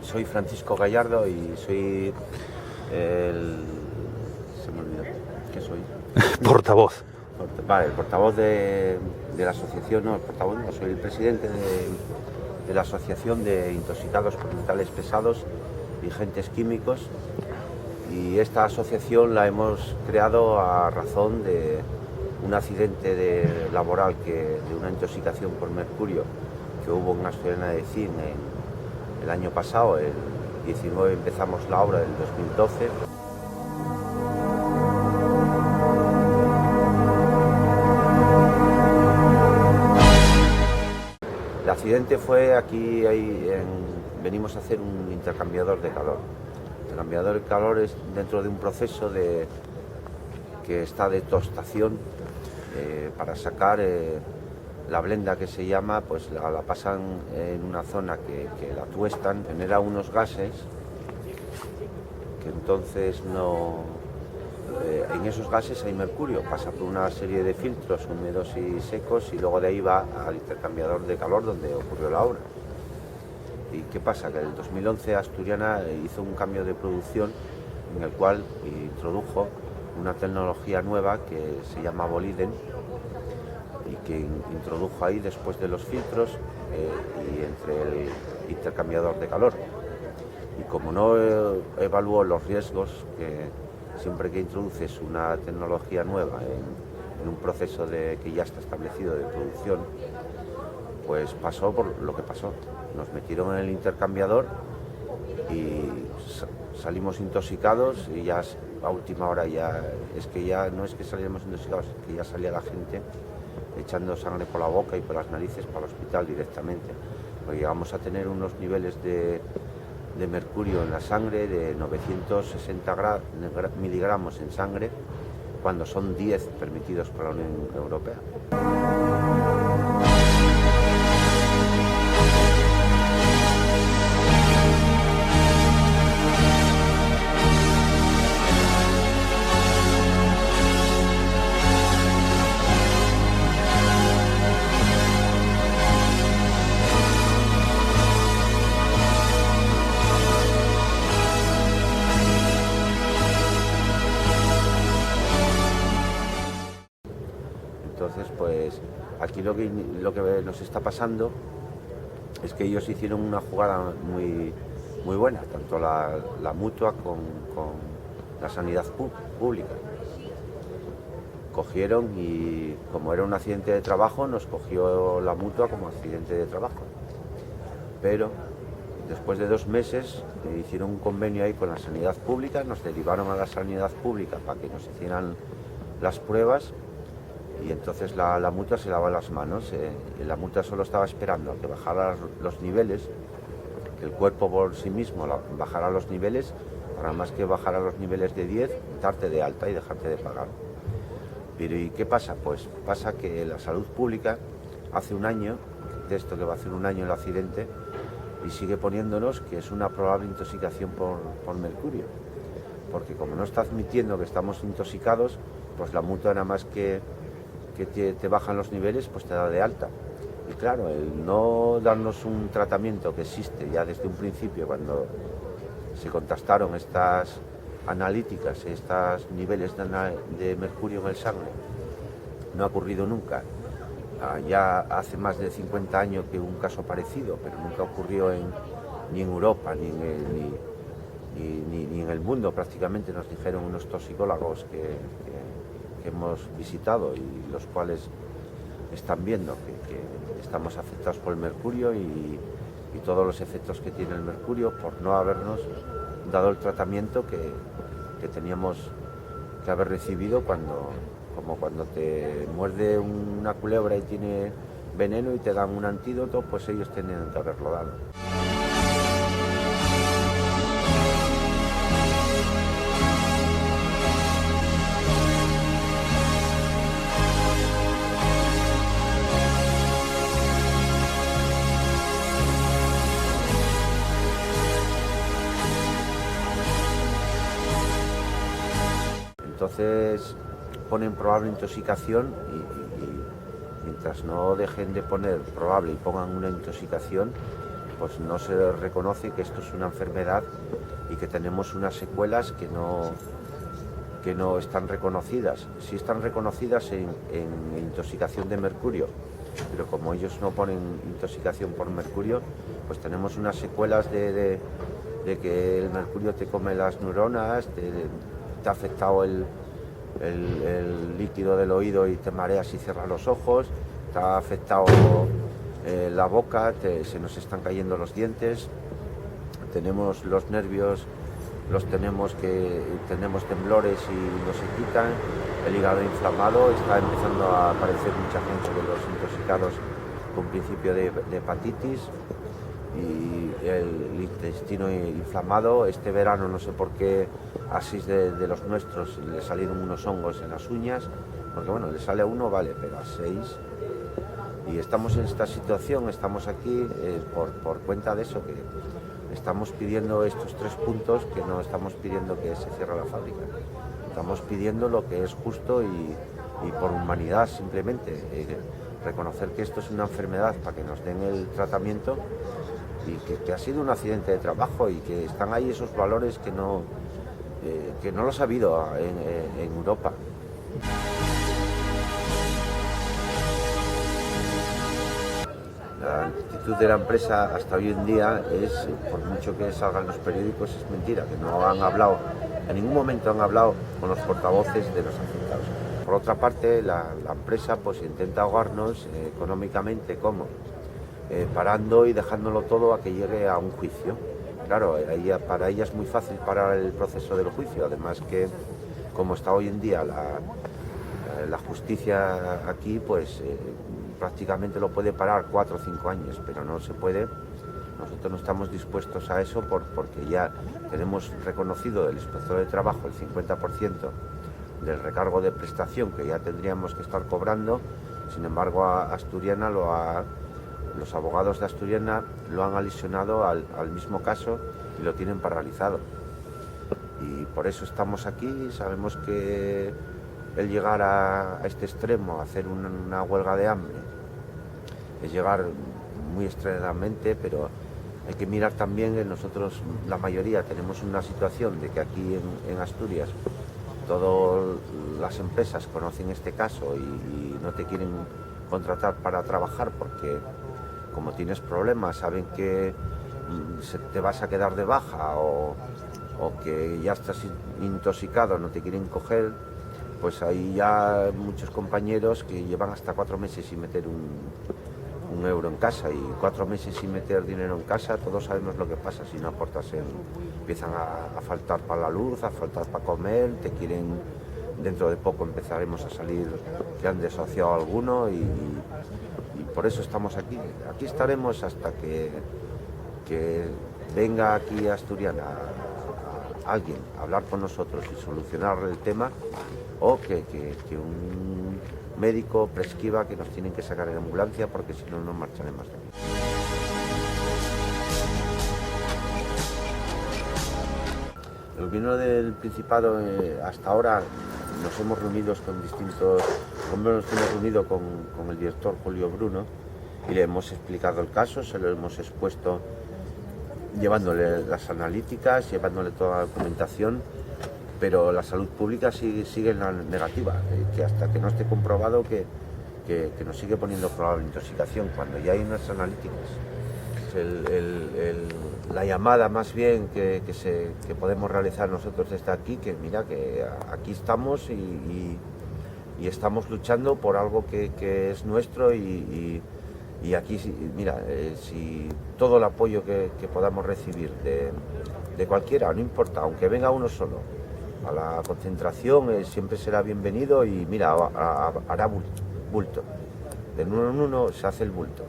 Soy Francisco Gallardo y soy se me olvidó. ¿Qué soy? Portavoz. Vale, el portavoz de la asociación, no, el portavoz no, soy el presidente de la Asociación de Intoxicados por Metales Pesados y Agentes Químicos. Y esta asociación la hemos creado a razón de un accidente laboral, de una intoxicación por mercurio que hubo en Asturiana de Cin el año pasado, el 19 empezamos la obra del 2012. El accidente fue aquí, venimos a hacer un intercambiador de calor. El intercambiador de calor es dentro de un proceso que está de tostación para sacar la blenda, que se llama, pues la pasan en una zona que la tuestan, genera unos gases que entonces en esos gases hay mercurio, pasa por una serie de filtros húmedos y secos y luego de ahí va al intercambiador de calor donde ocurrió la obra. ¿Y qué pasa? Que en el 2011 Asturiana hizo un cambio de producción en el cual introdujo una tecnología nueva que se llama Boliden y que introdujo ahí después de los filtros y entre el intercambiador de calor. Y como no evaluó los riesgos que siempre que introduces una tecnología nueva en un proceso que ya está establecido de producción, pues pasó por lo que pasó. Nos metieron en el intercambiador y salimos intoxicados y ya a última hora ya no es que saliéramos intoxicados, es que ya salía la gente echando sangre por la boca y por las narices para el hospital directamente. Pues llegamos a tener unos niveles de mercurio en la sangre de 960 miligramos en sangre, cuando son 10 permitidos por la Unión Europea. Entonces, pues aquí lo que nos está pasando es que ellos hicieron una jugada muy buena, tanto la mutua con la sanidad pública. Cogieron y, como era un accidente de trabajo, nos cogió la mutua como accidente de trabajo. Pero después de 2 meses hicieron un convenio ahí con la sanidad pública, nos derivaron a la sanidad pública para que nos hicieran las pruebas. Y entonces la mutua se lavó las manos. La mutua solo estaba esperando a que bajara los niveles, que el cuerpo por sí mismo bajara los niveles, para más que bajara los niveles de 10, darte de alta y dejarte de pagar. Pero ¿y qué pasa? Pues pasa que la salud pública hace un año, de esto que va a hacer un año el accidente, y sigue poniéndonos que es una probable intoxicación por mercurio. Porque como no está admitiendo que estamos intoxicados, pues la mutua nada más que te bajan los niveles, pues te da de alta. Y claro, el no darnos un tratamiento que existe ya desde un principio, cuando se contrastaron estas analíticas, estos niveles de mercurio en el sangre, no ha ocurrido nunca. Ya hace más de 50 años que un caso parecido, pero nunca ocurrió ni en Europa, ni en el mundo prácticamente, nos dijeron unos toxicólogos que hemos visitado y los cuales están viendo que estamos afectados por el mercurio y todos los efectos que tiene el mercurio por no habernos dado el tratamiento que teníamos que haber recibido como cuando te muerde una culebra y tiene veneno y te dan un antídoto, pues ellos tienen que haberlo dado. Entonces ponen probable intoxicación y mientras no dejen de poner probable y pongan una intoxicación, pues no se reconoce que esto es una enfermedad y que tenemos unas secuelas que no están reconocidas. Sí están reconocidas en intoxicación de mercurio, pero como ellos no ponen intoxicación por mercurio, pues tenemos unas secuelas de que el mercurio te come las neuronas, te ha afectado el líquido del oído y te mareas y cierras los ojos, te ha afectado la boca, se nos están cayendo los dientes, tenemos los nervios, tenemos temblores y no se quitan, el hígado inflamado, está empezando a aparecer mucha gente de los intoxicados con principio de hepatitis, y el intestino inflamado. Este verano no sé por qué a 6 de los nuestros le salieron unos hongos en las uñas, porque bueno, le sale a uno, vale, pero a 6. Y estamos en esta situación, estamos aquí por cuenta de eso, que estamos pidiendo estos 3 puntos, que no estamos pidiendo que se cierre la fábrica. Estamos pidiendo lo que es justo y por humanidad simplemente, reconocer que esto es una enfermedad para que nos den el tratamiento, y que ha sido un accidente de trabajo y que están ahí esos valores que no los ha habido en Europa. La actitud de la empresa hasta hoy en día es, por mucho que salgan los periódicos, es mentira, que no han hablado, en ningún momento han hablado con los portavoces de los afectados. Por otra parte, la empresa pues intenta ahogarnos económicamente, ¿cómo? Parando y dejándolo todo a que llegue a un juicio. Claro, para ella es muy fácil parar el proceso del juicio, además que como está hoy en día la justicia aquí, pues prácticamente lo puede parar 4 o 5 años, pero no se puede. Nosotros no estamos dispuestos a eso porque ya tenemos reconocido del inspector de trabajo el 50% del recargo de prestación que ya tendríamos que estar cobrando. Sin embargo, a Asturiana los abogados de Asturiana lo han alisionado al mismo caso y lo tienen paralizado. Y por eso estamos aquí. Sabemos que el llegar a este extremo, a hacer una huelga de hambre, es llegar muy extremadamente, pero hay que mirar también que nosotros, la mayoría, tenemos una situación de que aquí en Asturias todas las empresas conocen este caso y no te quieren contratar para trabajar porque como tienes problemas, saben que te vas a quedar de baja o que ya estás intoxicado, no te quieren coger. Pues hay ya muchos compañeros que llevan hasta 4 meses sin meter un euro en casa, y 4 meses sin meter dinero en casa, todos sabemos lo que pasa si no aportas. Empiezan a faltar para la luz, a faltar para comer, te quieren. Dentro de poco empezaremos a salir que han desociado a alguno y por eso estamos aquí. Aquí estaremos hasta que venga aquí a Asturiana alguien a hablar con nosotros y solucionar el tema, o que un médico prescriba que nos tienen que sacar en ambulancia, porque si no, no marcharemos de aquí. El gobierno del Principado, hasta ahora nos hemos reunido con el director Julio Bruno y le hemos explicado el caso, se lo hemos expuesto llevándole las analíticas, llevándole toda la documentación, pero la salud pública sigue en la negativa, que hasta que no esté comprobado que nos sigue poniendo probable intoxicación, cuando ya hay unas analíticas. La llamada más bien que podemos realizar nosotros desde aquí, que mira, que aquí estamos y estamos luchando por algo que es nuestro, y aquí, mira, si todo el apoyo que podamos recibir de cualquiera, no importa, aunque venga uno solo a la concentración, siempre será bienvenido, y mira, hará bulto. De uno en uno se hace el bulto.